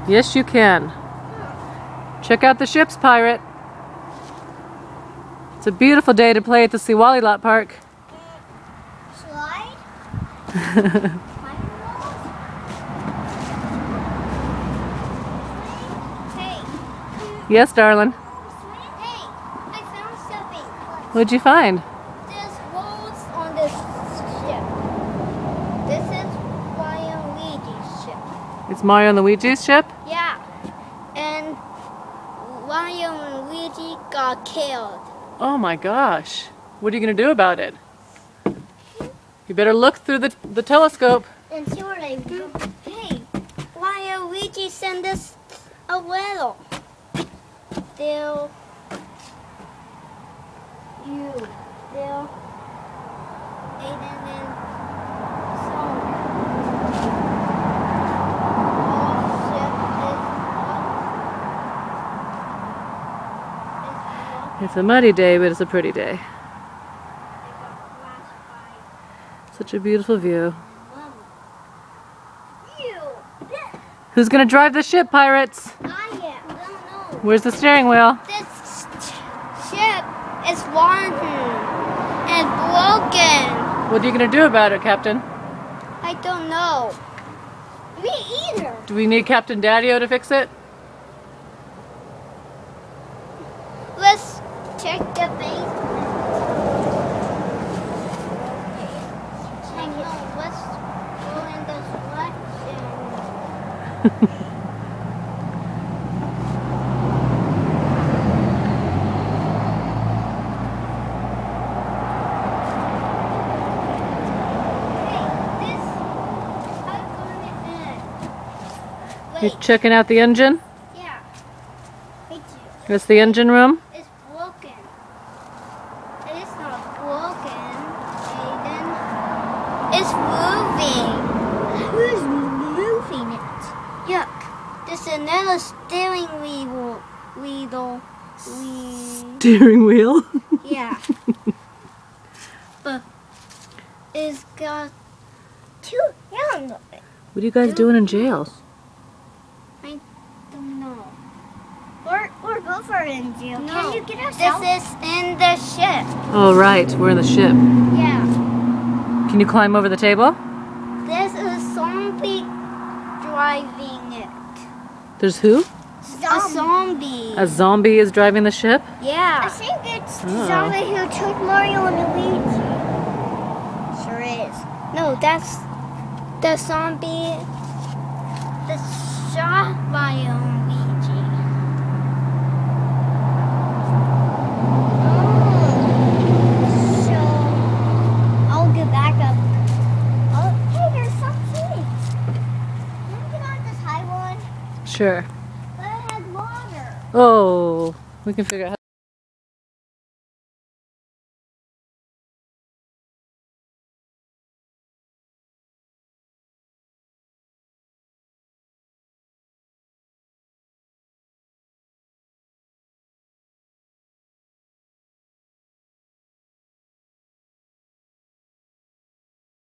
Yes, you can. Check out the ships, Pirate. It's a beautiful day to play at the Siwalilat Park. Slide? Hey. Yes, darling. Hey, I found something. What'd you find? There's rolls on this ship. This is Mario and Luigi's ship. It's Mario and Luigi's ship? Yeah. And Mario and Luigi got killed. Oh my gosh. What are you going to do about it? You better look through the telescope. And see what I do. Hey, Mario and Luigi send us a little. They'll Aiden and Song. It's a muddy day, but it's a pretty day. Such a beautiful view. Who's going to drive the ship, Pirates? I am. I don't know. Where's the steering wheel? This ship is rotten and broken. What are you going to do about it, Captain? I don't know. Me either. Do we need Captain Daddy-O to fix it? Let's check the basement. Hang on, let's go in this direction. You're checking out the engine? Yeah. Me too. That's the engine room? It's broken. It is not broken, Aiden. It's moving. Who's moving it? Yuck. There's another steering wheel. Steering wheel? Yeah. But it's got two hands on it. What are you guys doing in jail? I don't know. We're both are in jail. No. Can you get us out? This is in the ship. Oh, right. We're in the ship. Yeah. Can you climb over the table? This is zombie driving it. There's who? A zombie. A zombie is driving the ship? Yeah. I think it's the Oh. zombie who took Mario and Luigi. Sure is. No, that's the zombie. The shot Mario and Luigi. So I'll get back up. Oh, hey, there's something. Can we get on this high one? Sure. But it has water. Oh, we can figure out how